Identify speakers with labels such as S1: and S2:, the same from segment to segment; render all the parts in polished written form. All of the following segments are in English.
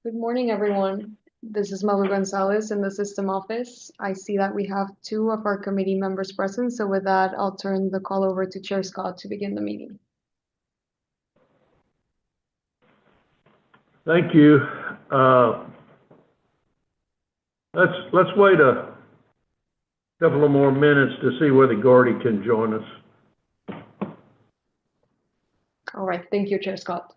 S1: Good morning, everyone. This is Malu Gonzalez in the system office. I see that we have two of our committee members present, so with that, I'll turn the call over to Chair Scott to begin the meeting.
S2: Thank you. Let's wait a couple of more minutes to see whether Gordy can join us.
S1: All right, thank you, Chair Scott.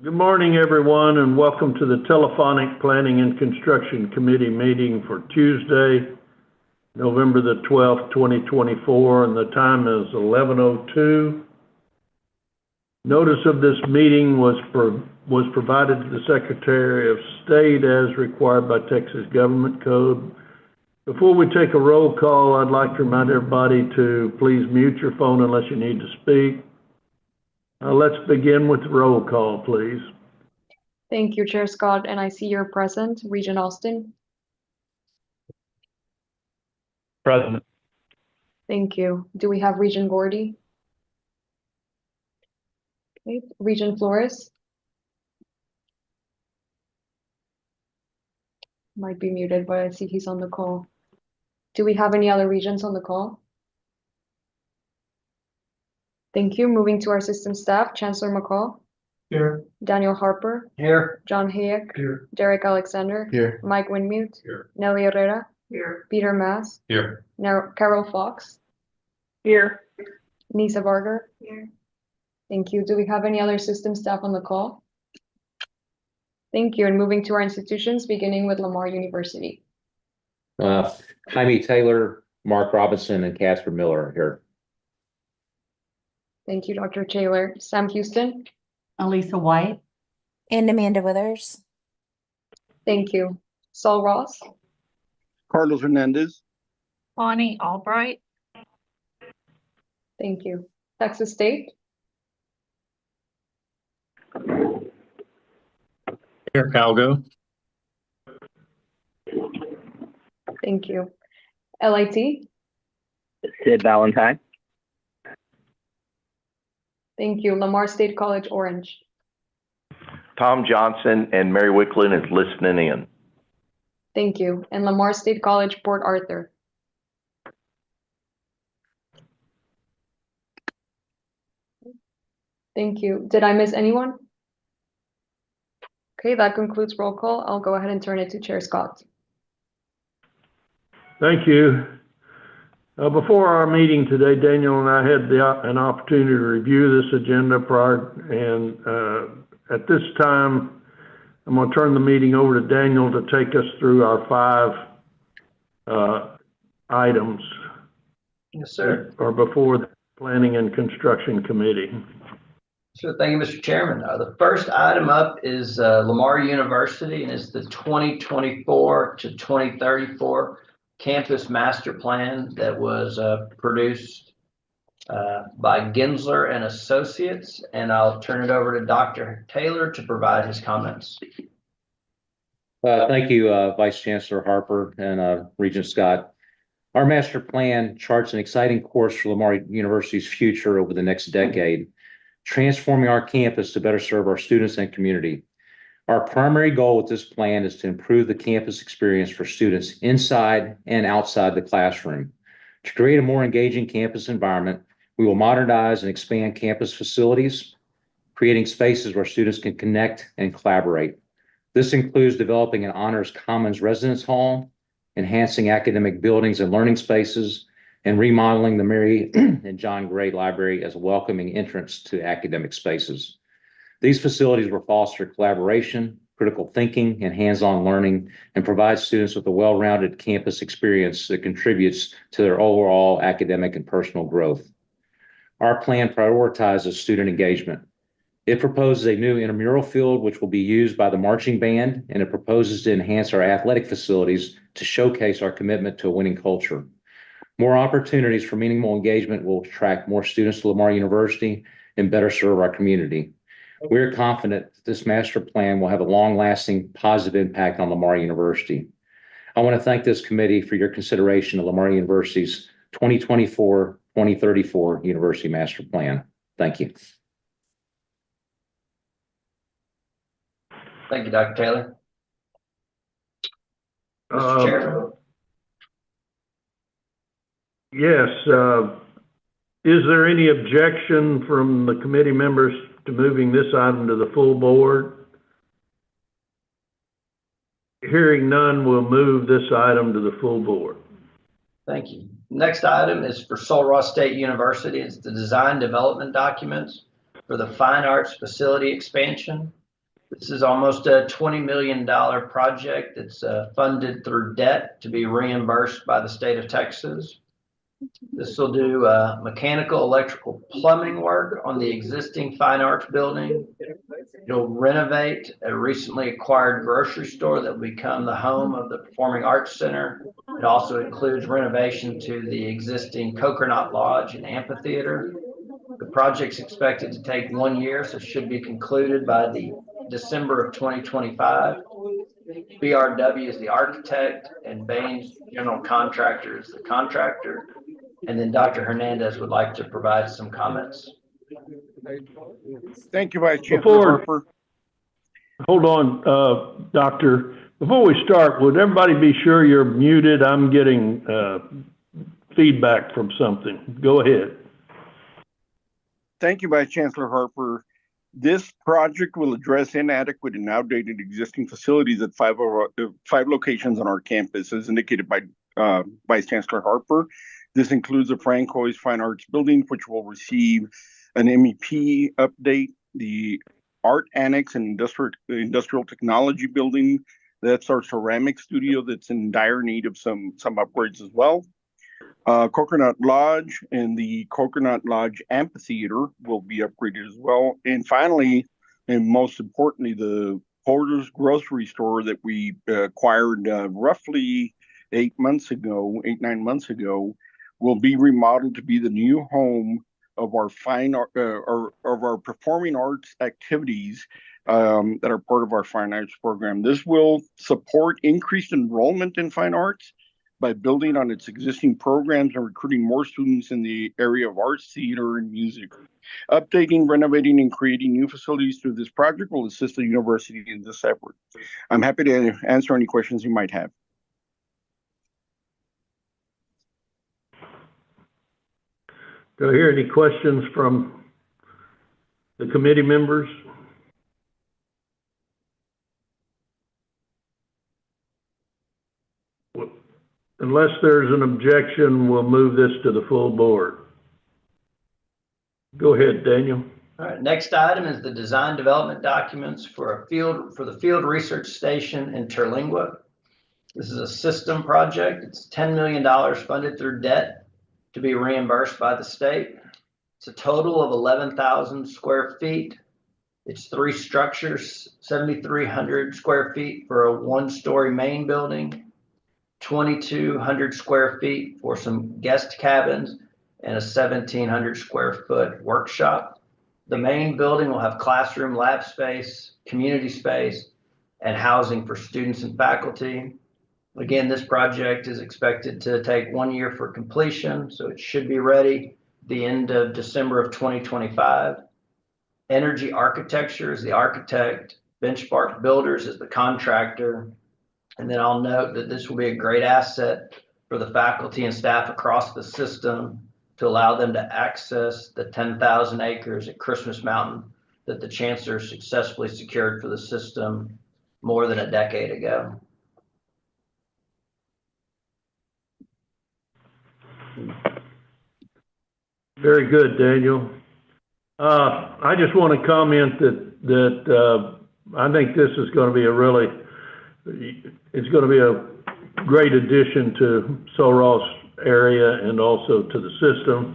S2: Good morning, everyone, and welcome to the Telephonic Planning and Construction Committee meeting for Tuesday, November the 12th, 2024, and the time is 11:02. Notice of this meeting was provided to the Secretary of State as required by Texas Government Code. Before we take a roll call, I'd like to remind everybody to please mute your phone unless you need to speak. Let's begin with the roll call, please.
S1: Thank you, Chair Scott, and I see you're present. Regent Austin.
S3: Present.
S1: Thank you. Do we have Regent Gordy? Okay. Regent Flores? Might be muted, but I see he's on the call. Do we have any other regents on the call? Thank you. Moving to our system staff, Chancellor McCall.
S3: Here.
S1: Daniel Harper.
S3: Here.
S1: John Hayek.
S3: Here.
S1: Derek Alexander.
S3: Here.
S1: Mike Winmute.
S3: Here.
S1: Nelly Herrera.
S3: Here.
S1: Peter Mass.
S3: Here.
S1: Carol Fox.
S4: Here.
S1: Nisa Barger.
S4: Here.
S1: Thank you. Do we have any other system staff on the call? Thank you. And moving to our institutions, beginning with Lamar University.
S5: Jaime Taylor, Mark Robinson, and Casper Miller are here.
S1: Thank you, Dr. Taylor. Sam Houston.
S4: Elisa White.
S6: And Amanda Withers.
S1: Thank you. Saul Ross.
S7: Carlos Hernandez.
S4: Bonnie Albright.
S1: Thank you. Texas State.
S3: Here, Calgo.
S1: Thank you. LIT.
S8: Sid Valentine.
S1: Thank you. Lamar State College Orange.
S9: Tom Johnson and Mary Wicklin is listening in.
S1: Thank you. And Lamar State College Port Arthur. Thank you. Did I miss anyone? Okay, that concludes roll call. I'll go ahead and turn it to Chair Scott.
S2: Thank you. Before our meeting today, Daniel and I had an opportunity to review this agenda at this time, I'm going to turn the meeting over to Daniel to take us through our 5 items.
S10: Yes, sir.
S2: Or before the Planning and Construction Committee.
S10: Sure. Thank you, Mr. Chairman. The first item up is Lamar University, and it's the 2024 to 2034 Campus Master Plan that was produced by Gensler and Associates, and I'll turn it over to Dr. Taylor to provide his comments.
S5: Thank you, Vice Chancellor Harper and Regent Scott. Our master plan charts an exciting course for Lamar University's future over the next decade. transforming our campus to better serve our students and community. Our primary goal with this plan is to improve the campus experience for students inside and outside the classroom. To create a more engaging campus environment, we will modernize and expand campus facilities, creating spaces where students can connect and collaborate. This includes developing an Honors Commons Residence Hall, enhancing academic buildings and learning spaces, and remodeling the Mary and John Gray Library as a welcoming entrance to academic spaces. These facilities will foster collaboration, critical thinking, and hands-on learning, and provide students with a well-rounded campus experience that contributes to their overall academic and personal growth. Our plan prioritizes student engagement. It proposes a new intramural field, which will be used by the marching band, and it proposes to enhance our athletic facilities to showcase our commitment to a winning culture. More opportunities for meaningful engagement will attract more students to Lamar University and better serve our community. We are confident that this master plan will have a long-lasting positive impact on Lamar University. I want to thank this committee for your consideration of Lamar University's 2024-2034 University Master Plan. Thank you.
S10: Thank you, Dr. Taylor. Mr. Chairman.
S2: Yes, is there any objection from the committee members to moving this item to the full board? Hearing none, we'll move this item to the full board.
S10: Thank you. Next item is for Sul Ross State University. It's the design development documents for the fine arts facility expansion. This is almost a $20 million project that's funded through debt to be reimbursed by the state of Texas. This will do mechanical, electrical, plumbing work on the existing fine arts building. It'll renovate a recently acquired grocery store that will become the home of the Performing Arts Center. It also includes renovation to the existing Coconut Lodge and amphitheater. The project's expected to take 1 year, so it should be concluded by the December of 2025. BRW is the architect and Bain's general contractor is the contractor. And then Dr. Hernandez would like to provide some comments.
S7: Thank you, Vice Chancellor Harper.
S2: Hold on, Doctor. Before we start, would everybody be sure you're muted? I'm getting feedback from something. Go ahead.
S7: Thank you, Vice Chancellor Harper. This project will address inadequate and outdated existing facilities at five locations on our campus, as indicated by Vice Chancellor Harper. This includes the Francois Fine Arts Building, which will receive an MEP update, the Art Annex and Industrial Technology Building. That's our ceramic studio that's in dire need of some upgrades as well. Coconut Lodge and the Coconut Lodge Amphitheater will be upgraded as well. And finally, and most importantly, the Porter's Grocery Store that we acquired roughly 9 months ago, will be remodeled to be the new home of our fine art, or of our performing arts activities that are part of our fine arts program. This will support increased enrollment in fine arts by building on its existing programs and recruiting more students in the area of arts, theater, and music. Updating, renovating, and creating new facilities through this project will assist the university in this effort. I'm happy to answer any questions you might have.
S2: Do I hear any questions from the committee members? Unless there's an objection, we'll move this to the full board. Go ahead, Daniel.
S10: All right, next item is the design development documents for the field research station in Terlingua. This is a system project. It's $10 million funded through debt to be reimbursed by the state. It's a total of 11,000 square feet. It's 3 structures, 7,300 square feet for a 1-story main building, 2,200 square feet for some guest cabins, and a 1,700 square foot workshop. The main building will have classroom, lab space, community space, and housing for students and faculty. Again, this project is expected to take 1 year for completion, so it should be ready the end of December of 2025. Energy Architecture is the architect, Benchmark Builders is the contractor. And then I'll note that this will be a great asset for the faculty and staff across the system to allow them to access the 10,000 acres at Christmas Mountain that the chancellor successfully secured for the system more than a decade ago.
S2: Very good, Daniel. I just want to comment that I think this is going to be it's going to be a great addition to Sul Ross area and also to the system.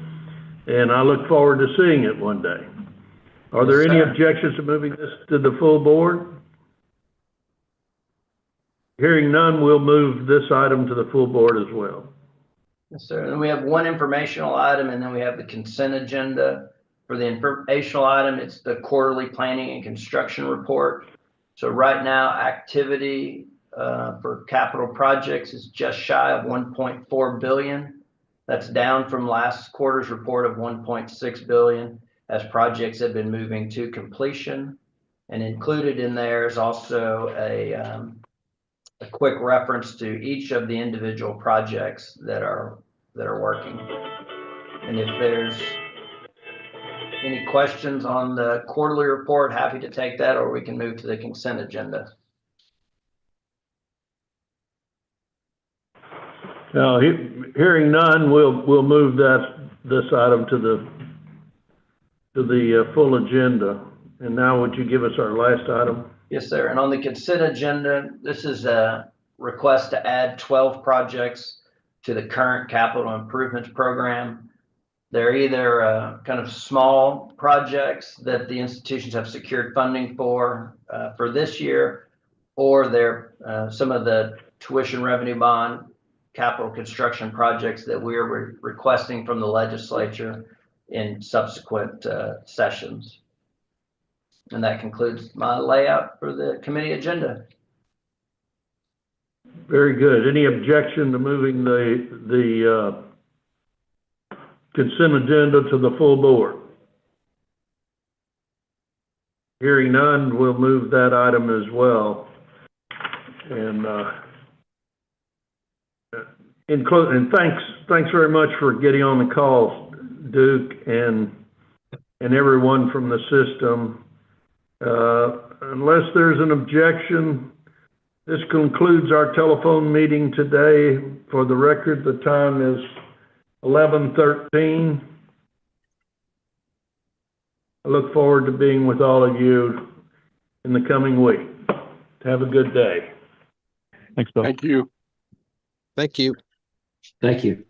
S2: And I look forward to seeing it one day. Are there any objections to moving this to the full board? Hearing none, we'll move this item to the full board as well.
S10: Yes, sir. And we have one informational item, and then we have the consent agenda. For the informational item, it's the quarterly planning and construction report. So right now, activity for capital projects is just shy of 1.4 billion. That's down from last quarter's report of 1.6 billion as projects have been moving to completion. And included in there is also a quick reference to each of the individual projects that are working. And if there's any questions on the quarterly report, happy to take that, or we can move to the consent agenda.
S2: Now, hearing none, we'll move this item to the full agenda. And now would you give us our last item?
S10: Yes, sir. And on the consent agenda, this is a request to add 12 projects to the current capital improvements program. They're either kind of small projects that the institutions have secured funding for this year, or they're some of the tuition revenue bond capital construction projects that we're requesting from the legislature in subsequent sessions. And that concludes my layout for the committee agenda.
S2: Very good. Any objection to moving the consent agenda to the full board? Hearing none, we'll move that item as well. And thanks very much for getting on the call, Duke, and everyone from the system. Unless there's an objection, this concludes our telephone meeting today. For the record, the time is 11:13. I look forward to being with all of you in the coming week. Have a good day.
S3: Thanks, Bill.
S7: Thank you.
S5: Thank you.